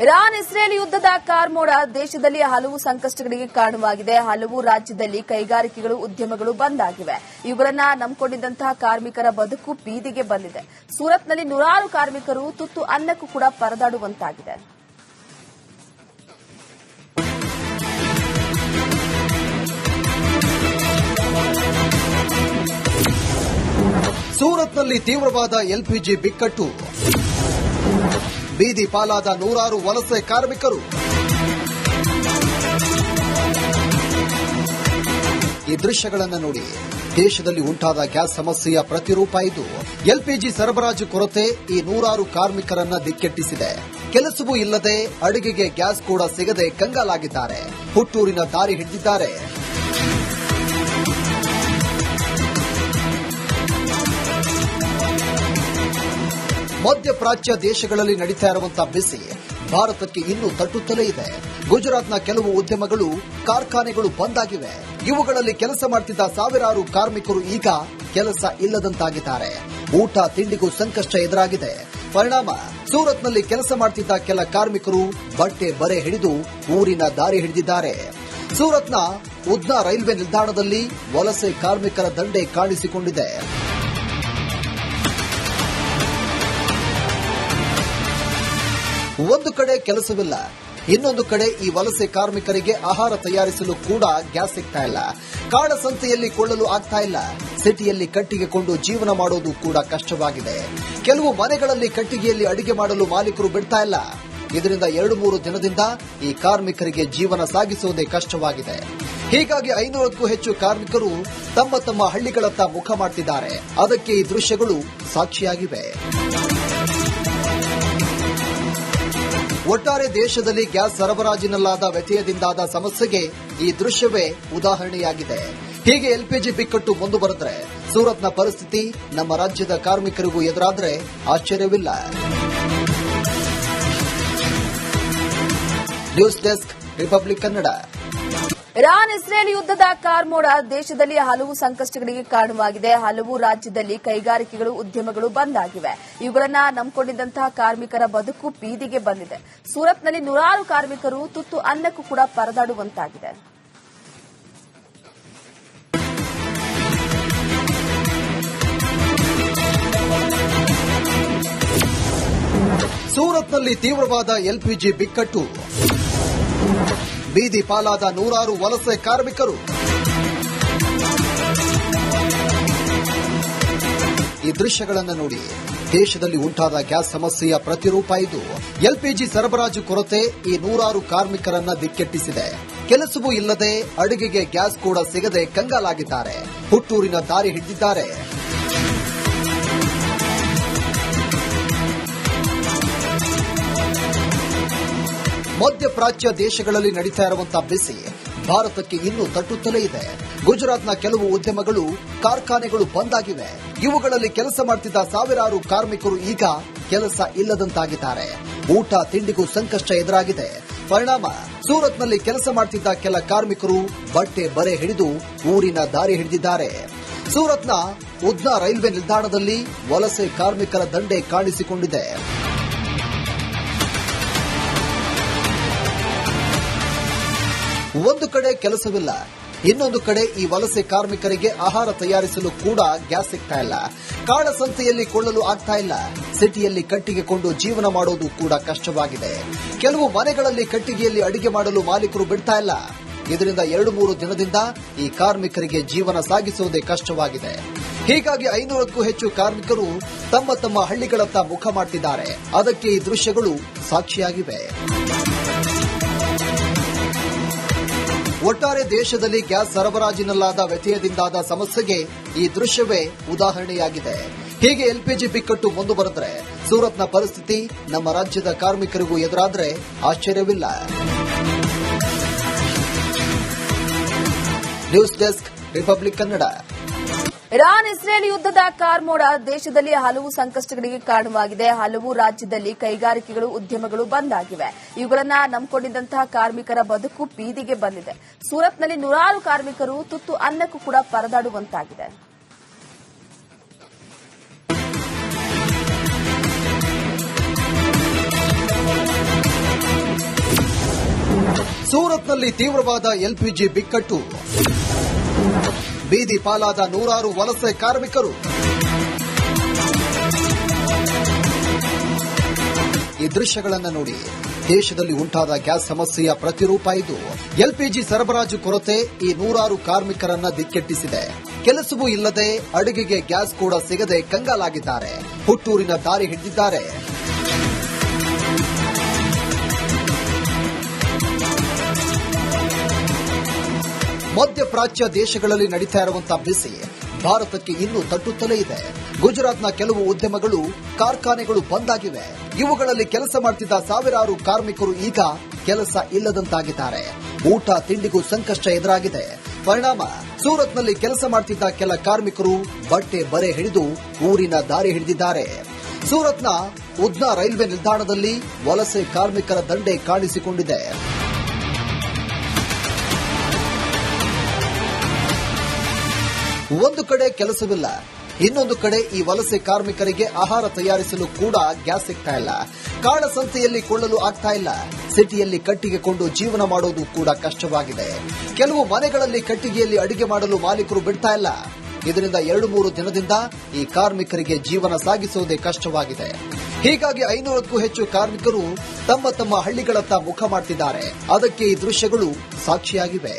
Iran Israel ಯುದ್ಧದ ಕಾರ್ಮೋಡ ದೇಶದಲ್ಲಿ ಹಲವು ಸಂಕಷ್ಟಗಳಿಗೆ ಕಾರಣವಾಗಿದೆ. ಹಲವು ರಾಜ್ಯದಲ್ಲಿ ಕೈಗಾರಿಕೆಗಳು, ಉದ್ಯಮಗಳು ಬಂದ್ ಆಗಿವೆ. ಇವುಗಳನ್ನ ನಂಬಿಕೊಂಡಿದ್ದಂತಹ ಕಾರ್ಮಿಕರ ಬದುಕು ಬೀದಿಗೆ ಬಂದಿದೆ. ಸೂರತ್ನಲ್ಲಿ ನೂರಾರು ಕಾರ್ಮಿಕರು ತುತ್ತು ಅನ್ನಕ್ಕೂ ಕೂಡ ಪರದಾಡುವಂತಾಗಿದೆ. ಸೂರತ್ನಲ್ಲಿ ತೀವ್ರವಾದ ಎಲ್ಪಿಜಿ ಬಿಕ್ಕಟ್ಟು, ಬೀದಿ ಪಾಲಾದ ನೂರಾರು ವಲಸೆ ಕಾರ್ಮಿಕರು. ಈ ದೃಶ್ಯಗಳನ್ನು ನೋಡಿ. ದೇಶದಲ್ಲಿ ಉಂಟಾದ ಗ್ಯಾಸ್ ಸಮಸ್ಯೆಯ ಪ್ರತಿರೂಪ ಇದು. ಎಲ್ಪಿಜಿ ಸರಬರಾಜು ಕೊರತೆ ಈ ನೂರಾರು ಕಾರ್ಮಿಕರನ್ನ ದಿಕ್ಕೆಟ್ಟಿಸಿದೆ. ಕೆಲಸವೂ ಇಲ್ಲದೆ ಅಡುಗೆಗೆ ಗ್ಯಾಸ್ ಕೂಡ ಸಿಗದೆ ಕಂಗಾಲಾಗಿದ್ದಾರೆ. ಹುಟ್ಟೂರಿನ ದಾರಿ ಹಿಡಿದಿದ್ದಾರೆ. ಮಧ್ಯಪ್ರಾಚ್ಯ ದೇಶಗಳಲ್ಲಿ ನಡೀತಾ ಇರುವಂತಹ ಬಿಸಿ ಭಾರತಕ್ಕೆ ಇನ್ನೂ ತಟ್ಟುತ್ತಲೇ ಇದೆ. ಗುಜರಾತ್ನ ಕೆಲವು ಉದ್ಯಮಗಳು, ಕಾರ್ಖಾನೆಗಳು ಬಂದ್ ಆಗಿವೆ. ಇವುಗಳಲ್ಲಿ ಕೆಲಸ ಮಾಡ್ತಿದ್ದ ಸಾವಿರಾರು ಕಾರ್ಮಿಕರು ಈಗ ಕೆಲಸ ಇಲ್ಲದಂತಾಗಿದ್ದಾರೆ. ಊಟ ತಿಂಡಿಗೂ ಸಂಕಷ್ಟ ಎದುರಾಗಿದೆ. ಪರಿಣಾಮ ಸೂರತ್ನಲ್ಲಿ ಕೆಲಸ ಮಾಡ್ತಿದ್ದ ಕೆಲ ಕಾರ್ಮಿಕರು ಬಟ್ಟೆ ಬರೆ ಹಿಡಿದು ಊರಿನ ದಾರಿ ಹಿಡಿದಿದ್ದಾರೆ. ಸೂರತ್ನ ಉದ್ನಾ ರೈಲ್ವೆ ನಿಲ್ದಾಣದಲ್ಲಿ ವಲಸೆ ಕಾರ್ಮಿಕರ ದಂಡೆ ಕಾಣಿಸಿಕೊಂಡಿದೆ. ಒಂದು ಕಡೆ ಕೆಲಸವಿಲ್ಲ, ಇನ್ನೊಂದು ಕಡೆ ಈ ವಲಸೆ ಕಾರ್ಮಿಕರಿಗೆ ಆಹಾರ ತಯಾರಿಸಲು ಕೂಡ ಗ್ಯಾಸ್ ಸಿಗ್ತಾ ಇಲ್ಲ. ಕಾಳಸಂತೆಯಲ್ಲಿ ಕೊಳ್ಳಲು ಆಗ್ತಾ ಇಲ್ಲ. ಸಿಟಿಯಲ್ಲಿ ಕಟ್ಟಿಗೆ ಕೊಂಡು ಜೀವನ ಮಾಡೋದು ಕೂಡ ಕಷ್ಟವಾಗಿದೆ. ಕೆಲವು ಮನೆಗಳಲ್ಲಿ ಕಟ್ಟಿಗೆಯಲ್ಲಿ ಅಡಿಗೆ ಮಾಡಲು ಮಾಲೀಕರು ಬಿಡ್ತಾ ಇಲ್ಲ. ಇದರಿಂದ 2-3 ದಿನದಿಂದ ಈ ಕಾರ್ಮಿಕರಿಗೆ ಜೀವನ ಸಾಗಿಸುವುದೇ ಕಷ್ಟವಾಗಿದೆ. ಹೀಗಾಗಿ 500ಕ್ಕೂ ಹೆಚ್ಚು ಕಾರ್ಮಿಕರು ತಮ್ಮ ತಮ್ಮ ಹಳ್ಳಿಗಳತ್ತ ಮುಖ ಮಾಡ್ತಿದ್ದಾರೆ. ಅದಕ್ಕೆ ಈ ದೃಶ್ಯಗಳು ಸಾಕ್ಷಿಯಾಗಿವೆ. ಒಟ್ಟಾರೆ ದೇಶದಲ್ಲಿ ಗ್ಯಾಸ್ ಸರಬರಾಜಿನಲ್ಲಾದ ವ್ಯತ್ಯಯದಿಂದಾದ ಸಮಸ್ಯೆಗೆ ಈ ದೃಶ್ಯವೇ ಉದಾಹರಣೆಯಾಗಿದೆ. ಹೀಗೆ ಎಲ್ಪಿಜಿ ಬಿಕ್ಕಟ್ಟು ಮುಂದುವರೆದ್ರೆ ಸೂರತ್ನ ಪರಿಸ್ಥಿತಿ ನಮ್ಮ ರಾಜ್ಯದ ಕಾರ್ಮಿಕರಿಗೂ ಎದುರಾದ್ರೆ ಆಶ್ಚರ್ಯವಿಲ್ಲ. News desk, Republic Kannada. Iran Israel ಯುದ್ಧದ ಕಾರ್ಮೋಡ ದೇಶದಲ್ಲಿ ಹಲವು ಸಂಕಷ್ಟಗಳಿಗೆ ಕಾರಣವಾಗಿದೆ. ಹಲವು ರಾಜ್ಯದಲ್ಲಿ ಕೈಗಾರಿಕೆಗಳು, ಉದ್ಯಮಗಳು ಬಂದ್ ಆಗಿವೆ. ಇವುಗಳನ್ನ ನಂಬಿಕೊಂಡಿದ್ದಂತಹ ಕಾರ್ಮಿಕರ ಬದುಕು ಬೀದಿಗೆ ಬಂದಿದೆ. ಸೂರತ್ನಲ್ಲಿ ನೂರಾರು ಕಾರ್ಮಿಕರು ತುತ್ತು ಅನ್ನಕ್ಕೂ ಕೂಡ ಪರದಾಡುವಂತಾಗಿದೆ. ಸೂರತ್ನಲ್ಲಿ ತೀವ್ರವಾದ ಎಲ್ಪಿಜಿ ಬಿಕ್ಕಟ್ಟು, ಬೀದಿ ಪಾಲಾದ ನೂರಾರು ವಲಸೆ ಕಾರ್ಮಿಕರು. ಈ ದೃಶ್ಯಗಳನ್ನು ನೋಡಿ. ದೇಶದಲ್ಲಿ ಉಂಟಾದ ಗ್ಯಾಸ್ ಸಮಸ್ಯೆಯ ಪ್ರತಿರೂಪ ಇದು. ಎಲ್ಪಿಜಿ ಸರಬರಾಜು ಕೊರತೆ ಈ ನೂರಾರು ಕಾರ್ಮಿಕರನ್ನ ದಿಕ್ಕೆಟ್ಟಿಸಿದೆ. ಕೆಲಸವೂ ಇಲ್ಲದೆ ಅಡುಗೆಗೆ ಗ್ಯಾಸ್ ಕೂಡ ಸಿಗದೆ ಕಂಗಾಲಾಗಿದ್ದಾರೆ. ಹುಟ್ಟೂರಿನ ದಾರಿ ಹಿಡಿದಿದ್ದಾರೆ. ಮಧ್ಯಪ್ರಾಚ್ಯ ದೇಶಗಳಲ್ಲಿ ನಡೀತಾ ಇರುವಂತಹ ಬಿಸಿ ಭಾರತಕ್ಕೆ ಇನ್ನೂ ತಟ್ಟುತ್ತಲೇ ಇದೆ. ಗುಜರಾತ್ನ ಕೆಲವು ಉದ್ಯಮಗಳು, ಕಾರ್ಖಾನೆಗಳು ಬಂದ್ ಆಗಿವೆ. ಇವುಗಳಲ್ಲಿ ಕೆಲಸ ಮಾಡ್ತಿದ್ದ ಸಾವಿರಾರು ಕಾರ್ಮಿಕರು ಈಗ ಕೆಲಸ ಇಲ್ಲದಂತಾಗಿದ್ದಾರೆ. ಊಟ ತಿಂಡಿಗೂ ಸಂಕಷ್ಟ ಎದುರಾಗಿದೆ. ಪರಿಣಾಮ ಸೂರತ್ನಲ್ಲಿ ಕೆಲಸ ಮಾಡ್ತಿದ್ದ ಕೆಲ ಕಾರ್ಮಿಕರು ಬಟ್ಟೆ ಬರೆ ಹಿಡಿದು ಊರಿನ ದಾರಿ ಹಿಡಿದಿದ್ದಾರೆ. ಸೂರತ್ನ ಉದ್ನಾ ರೈಲ್ವೆ ನಿಲ್ದಾಣದಲ್ಲಿ ವಲಸೆ ಕಾರ್ಮಿಕರ ದಂಡೆ ಕಾಣಿಸಿಕೊಂಡಿದೆ. ಒಂದು ಕಡೆ ಕೆಲಸವಿಲ್ಲ, ಇನ್ನೊಂದು ಕಡೆ ಈ ವಲಸೆ ಕಾರ್ಮಿಕರಿಗೆ ಆಹಾರ ತಯಾರಿಸಲು ಕೂಡ ಗ್ಯಾಸ್ ಸಿಗ್ತಾ ಇಲ್ಲ. ಕಾಳಸಂತೆಯಲ್ಲಿ ಕೊಳ್ಳಲು ಆಗ್ತಾ ಇಲ್ಲ. ಸಿಟಿಯಲ್ಲಿ ಕಟ್ಟಿಗೆ ಕೊಂಡು ಜೀವನ ಮಾಡೋದು ಕೂಡ ಕಷ್ಟವಾಗಿದೆ. ಕೆಲವು ಮನೆಗಳಲ್ಲಿ ಕಟ್ಟಿಗೆಯಲ್ಲಿ ಅಡಿಗೆ ಮಾಡಲು ಮಾಲೀಕರು ಬಿಡ್ತಾ ಇಲ್ಲ. ಇದರಿಂದ 2-3 ದಿನದಿಂದ ಈ ಕಾರ್ಮಿಕರಿಗೆ ಜೀವನ ಸಾಗಿಸುವುದೇ ಕಷ್ಟವಾಗಿದೆ. ಹೀಗಾಗಿ 500ಕ್ಕೂ ಹೆಚ್ಚು ಕಾರ್ಮಿಕರು ತಮ್ಮ ತಮ್ಮ ಹಳ್ಳಿಗಳತ್ತ ಮುಖ ಮಾಡ್ತಿದ್ದಾರೆ. ಅದಕ್ಕೆ ಈ ದೃಶ್ಯಗಳು ಸಾಕ್ಷಿಯಾಗಿವೆ. ಒಟ್ಟಾರೆ ದೇಶದಲ್ಲಿ ಗ್ಯಾಸ್ ಸರಬರಾಜಿನಲ್ಲಾದ ವ್ಯತ್ಯಯದಿಂದಾದ ಸಮಸ್ಯೆಗೆ ಈ ದೃಶ್ಯವೇ ಉದಾಹರಣೆಯಾಗಿದೆ. ಹೀಗೆ ಎಲ್ಪಿಜಿ ಬಿಕ್ಕಟ್ಟು ಮುಂದುವರೆದ್ರೆ ಸೂರತ್ನ ಪರಿಸ್ಥಿತಿ ನಮ್ಮ ರಾಜ್ಯದ ಕಾರ್ಮಿಕರಿಗೂ ಎದುರಾದ್ರೆ ಆಶ್ಚರ್ಯವಿಲ್ಲ. News desk, Republic Kannada. Iran Israel ಯುದ್ಧದ ಕಾರ್ಮೋಡ ದೇಶದಲ್ಲಿ ಹಲವು ಸಂಕಷ್ಟಗಳಿಗೆ ಕಾರಣವಾಗಿದೆ. ಹಲವು ರಾಜ್ಯದಲ್ಲಿ ಕೈಗಾರಿಕೆಗಳು, ಉದ್ಯಮಗಳು ಬಂದ್ ಆಗಿವೆ. ಇವುಗಳನ್ನ ನಂಬಿಕೊಂಡಿದ್ದಂತಹ ಕಾರ್ಮಿಕರ ಬದುಕು ಬೀದಿಗೆ ಬಂದಿದೆ. ಸೂರತ್ನಲ್ಲಿ ನೂರಾರು ಕಾರ್ಮಿಕರು ತುತ್ತು ಅನ್ನಕ್ಕೂ ಕೂಡ ಪರದಾಡುವಂತಾಗಿದೆ. ಸೂರತ್ನಲ್ಲಿ ತೀವ್ರವಾದ ಎಲ್ಪಿಜಿ ಬಿಕ್ಕಟ್ಟು, ಬೀದಿ ಪಾಲಾದ ನೂರಾರು ವಲಸೆ ಕಾರ್ಮಿಕರು. ಈ ದೃಶ್ಯಗಳನ್ನು ನೋಡಿ. ದೇಶದಲ್ಲಿ ಉಂಟಾದ ಗ್ಯಾಸ್ ಸಮಸ್ಯೆಯ ಪ್ರತಿರೂಪ ಇದು. ಎಲ್ಪಿಜಿ ಸರಬರಾಜು ಕೊರತೆ ಈ ನೂರಾರು ಕಾರ್ಮಿಕರನ್ನ ದಿಕ್ಕೆಟ್ಟಿಸಿದೆ. ಕೆಲಸವೂ ಇಲ್ಲದೆ ಅಡುಗೆಗೆ ಗ್ಯಾಸ್ ಕೂಡ ಸಿಗದೆ ಕಂಗಾಲಾಗಿದ್ದಾರೆ. ಹುಟ್ಟೂರಿನ ದಾರಿ ಹಿಡಿದಿದ್ದಾರೆ. ಮಧ್ಯಪ್ರಾಚ್ಯ ದೇಶಗಳಲ್ಲಿ ನಡೀತಾ ಇರುವಂತಹ ಬಿಸಿ ಭಾರತಕ್ಕೆ ಇನ್ನೂ ತಟ್ಟುತ್ತಲೇ ಇದೆ. ಗುಜರಾತ್ನ ಕೆಲವು ಉದ್ಯಮಗಳು, ಕಾರ್ಖಾನೆಗಳು ಬಂದ್ ಆಗಿವೆ. ಇವುಗಳಲ್ಲಿ ಕೆಲಸ ಮಾಡುತ್ತಿದ್ದ ಸಾವಿರಾರು ಕಾರ್ಮಿಕರು ಈಗ ಕೆಲಸ ಇಲ್ಲದಂತಾಗಿದ್ದಾರೆ. ಊಟ ತಿಂಡಿಗೂ ಸಂಕಷ್ಟ ಎದುರಾಗಿದೆ. ಪರಿಣಾಮ ಸೂರತ್ನಲ್ಲಿ ಕೆಲಸ ಮಾಡುತ್ತಿದ್ದ ಕೆಲ ಕಾರ್ಮಿಕರು ಬಟ್ಟೆ ಬರೆ ಹಿಡಿದು ಊರಿನ ದಾರಿ ಹಿಡಿದಿದ್ದಾರೆ. ಸೂರತ್ನ ಉದ್ನಾ ರೈಲ್ವೆ ನಿಲ್ದಾಣದಲ್ಲಿ ವಲಸೆ ಕಾರ್ಮಿಕರ ದಂಡೆ ಕಾಣಿಸಿಕೊಂಡಿದೆ. ಒಂದು ಕಡೆ ಕೆಲಸವಿಲ್ಲ, ಇನ್ನೊಂದು ಕಡೆ ಈ ವಲಸೆ ಕಾರ್ಮಿಕರಿಗೆ ಆಹಾರ ತಯಾರಿಸಲು ಕೂಡ ಗ್ಯಾಸ್ ಸಿಗ್ತಾ ಇಲ್ಲ. ಕಾಳಸಂತೆಯಲ್ಲಿ ಕೊಳ್ಳಲು ಆಗ್ತಾ ಇಲ್ಲ. ಸಿಟಿಯಲ್ಲಿ ಕಟ್ಟಿಗೆ ಕೊಂಡು ಜೀವನ ಮಾಡೋದು ಕೂಡ ಕಷ್ಟವಾಗಿದೆ. ಕೆಲವು ಮನೆಗಳಲ್ಲಿ ಕಟ್ಟಿಗೆಯಲ್ಲಿ ಅಡುಗೆ ಮಾಡಲು ಮಾಲೀಕರು ಬಿಡ್ತಾ ಇಲ್ಲ. ಇದರಿಂದ 2-3 ದಿನದಿಂದ ಈ ಕಾರ್ಮಿಕರಿಗೆ ಜೀವನ ಸಾಗಿಸುವುದೇ ಕಷ್ಟವಾಗಿದೆ. ಹೀಗಾಗಿ 500ಕ್ಕೂ ಹೆಚ್ಚು ಕಾರ್ಮಿಕರು ತಮ್ಮ ತಮ್ಮ ಹಳ್ಳಿಗಳತ್ತ ಮುಖ ಮಾಡುತ್ತಿದ್ದಾರೆ. ಅದಕ್ಕೆ ಈ ದೃಶ್ಯಗಳು ಸಾಕ್ಷಿಯಾಗಿವೆ.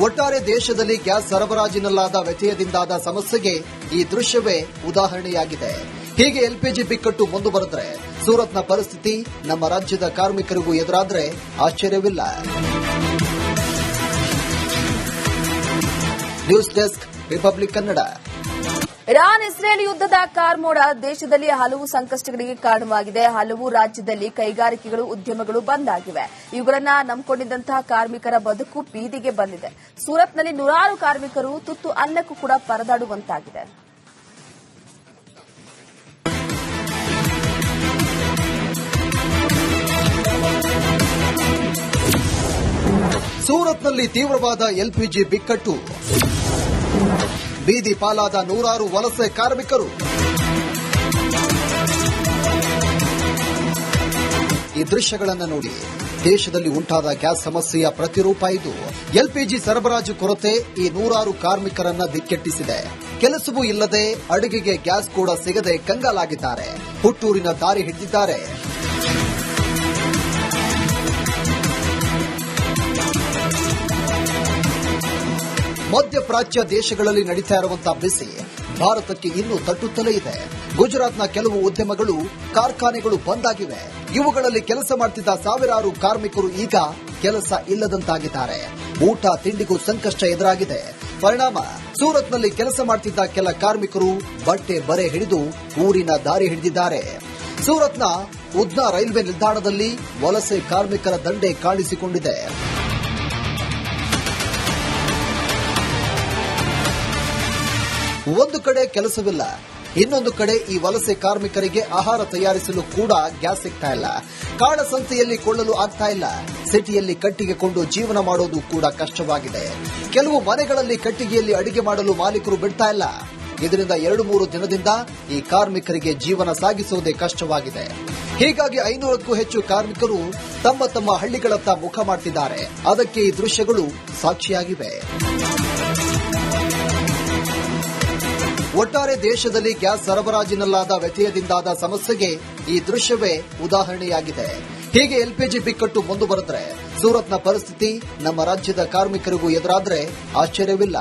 ಒಟ್ಟಾರೆ ದೇಶದಲ್ಲಿ ಗ್ಯಾಸ್ ಸರಬರಾಜಿನಲ್ಲಾದ ವ್ಯತ್ಯಯದಿಂದಾದ ಸಮಸ್ಯೆಗೆ ಈ ದೃಶ್ಯವೇ ಉದಾಹರಣೆಯಾಗಿದೆ. ಹೀಗೆ ಎಲ್ಪಿಜಿ ಬಿಕ್ಕಟ್ಟು ಮುಂದುವರೆದರೆ ಸೂರತ್ನ ಪರಿಸ್ಥಿತಿ ನಮ್ಮ ರಾಜ್ಯದ ಕಾರ್ಮಿಕರಿಗೂ ಎದುರಾದರೆ ಆಶ್ಚರ್ಯವಿಲ್ಲ. News desk, Republic Kannada. Iran Israel ಯುದ್ದದ ಕಾರ್ಮೋಡ ದೇಶದಲ್ಲಿ ಹಲವು ಸಂಕಷ್ಟಗಳಿಗೆ ಕಾರಣವಾಗಿದೆ. ಹಲವು ರಾಜ್ಯದಲ್ಲಿ ಕೈಗಾರಿಕೆಗಳು, ಉದ್ಯಮಗಳು ಬಂದ್ ಆಗಿವೆ. ಇವುಗಳನ್ನ ನಂಬಿಕೊಂಡಿದ್ದಂತಹ ಕಾರ್ಮಿಕರ ಬದುಕು ಬೀದಿಗೆ ಬಂದಿದೆ. ಸೂರತ್ನಲ್ಲಿ ನೂರಾರು ಕಾರ್ಮಿಕರು ತುತ್ತು ಅನ್ನಕ್ಕೂ ಕೂಡ ಪರದಾಡುವಂತಾಗಿದೆ. ಸೂರತ್ನಲ್ಲಿ ತೀವ್ರವಾದ ಎಲ್ಪಿಜಿ ಬಿಕ್ಕಟ್ಟು, ಬೀದಿ ಪಾಲಾದ ನೂರಾರು ವಲಸೆ ಕಾರ್ಮಿಕರು. ಈ ದೃಶ್ಯಗಳನ್ನು ನೋಡಿ. ದೇಶದಲ್ಲಿ ಉಂಟಾದ ಗ್ಯಾಸ್ ಸಮಸ್ಯೆಯ ಪ್ರತಿರೂಪ ಇದು. ಎಲ್ಪಿಜಿ ಸರಬರಾಜು ಕೊರತೆ ಈ ನೂರಾರು ಕಾರ್ಮಿಕರನ್ನ ದಿಕ್ಕೆಟ್ಟಿಸಿದೆ. ಕೆಲಸವೂ ಇಲ್ಲದೆ ಅಡುಗೆಗೆ ಗ್ಯಾಸ್ ಕೂಡ ಸಿಗದೆ ಕಂಗಾಲಾಗಿದ್ದಾರೆ. ಹುಟ್ಟೂರಿನ ದಾರಿ ಹಿಡಿದಿದ್ದಾರೆ. ಮಧ್ಯಪ್ರಾಚ್ಯ ದೇಶಗಳಲ್ಲಿ ನಡೀತಾ ಇರುವಂತಹ ಬಿಸಿ ಭಾರತಕ್ಕೆ ಇನ್ನೂ ತಟ್ಟುತ್ತಲೇ ಇದೆ. ಗುಜರಾತ್ನ ಕೆಲವು ಉದ್ಯಮಗಳು, ಕಾರ್ಖಾನೆಗಳು ಬಂದ್ ಆಗಿವೆ. ಇವುಗಳಲ್ಲಿ ಕೆಲಸ ಮಾಡುತ್ತಿದ್ದ ಸಾವಿರಾರು ಕಾರ್ಮಿಕರು ಈಗ ಕೆಲಸ ಇಲ್ಲದಂತಾಗಿದ್ದಾರೆ. ಊಟ ತಿಂಡಿಗೂ ಸಂಕಷ್ಟ ಎದುರಾಗಿದೆ. ಪರಿಣಾಮ ಸೂರತ್ನಲ್ಲಿ ಕೆಲಸ ಮಾಡುತ್ತಿದ್ದ ಕೆಲ ಕಾರ್ಮಿಕರು ಬಟ್ಟೆ ಬರೆ ಹಿಡಿದು ಊರಿನ ದಾರಿ ಹಿಡಿದಿದ್ದಾರೆ. ಸೂರತ್ನ ಉದ್ನಾ ರೈಲ್ವೆ ನಿಲ್ದಾಣದಲ್ಲಿ ವಲಸೆ ಕಾರ್ಮಿಕರ ದಂಡೆ ಕಾಣಿಸಿಕೊಂಡಿದೆ. ಒಂದು ಕಡೆ ಕೆಲಸವಿಲ್ಲ, ಇನ್ನೊಂದು ಕಡೆ ಈ ವಲಸೆ ಕಾರ್ಮಿಕರಿಗೆ ಆಹಾರ ತಯಾರಿಸಲು ಕೂಡ ಗ್ಯಾಸ್ ಸಿಗ್ತಾ ಇಲ್ಲ. ಕಾಳಸಂತೆಯಲ್ಲಿ ಕೊಳ್ಳಲು ಆಗ್ತಾ ಇಲ್ಲ. ಸಿಟಿಯಲ್ಲಿ ಕಟ್ಟಿಗೆ ಕೊಂಡು ಜೀವನ ಮಾಡೋದು ಕೂಡ ಕಷ್ಟವಾಗಿದೆ. ಕೆಲವು ಮನೆಗಳಲ್ಲಿ ಕಟ್ಟಿಗೆಯಲ್ಲಿ ಅಡುಗೆ ಮಾಡಲು ಮಾಲೀಕರು ಬಿಡ್ತಾ ಇಲ್ಲ. ಇದರಿಂದ 2-3 ದಿನದಿಂದ ಈ ಕಾರ್ಮಿಕರಿಗೆ ಜೀವನ ಸಾಗಿಸುವುದೇ ಕಷ್ಟವಾಗಿದೆ. ಹೀಗಾಗಿ 500ಕ್ಕೂ ಹೆಚ್ಚು ಕಾರ್ಮಿಕರು ತಮ್ಮ ತಮ್ಮ ಹಳ್ಳಿಗಳತ್ತ ಮುಖ ಮಾಡುತ್ತಿದ್ದಾರೆ. ಅದಕ್ಕೆ ಈ ದೃಶ್ಯಗಳು ಸಾಕ್ಷಿಯಾಗಿವೆ. ಒಟ್ಟಾರೆ ದೇಶದಲ್ಲಿ ಗ್ಯಾಸ್ ಸರಬರಾಜಿನಲ್ಲಾದ ವ್ಯತ್ಯಯದಿಂದಾದ ಸಮಸ್ಯೆಗೆ ಈ ದೃಶ್ಯವೇ ಉದಾಹರಣೆಯಾಗಿದೆ. ಹೀಗೆ ಎಲ್ಪಿಜಿ ಬಿಕ್ಕಟ್ಟು ಮುಂದುವರೆದರೆ ಸೂರತ್ನ ಪರಿಸ್ಥಿತಿ ನಮ್ಮ ರಾಜ್ಯದ ಕಾರ್ಮಿಕರಿಗೂ ಎದುರಾದರೆ ಆಶ್ಚರ್ಯವಿಲ್ಲ.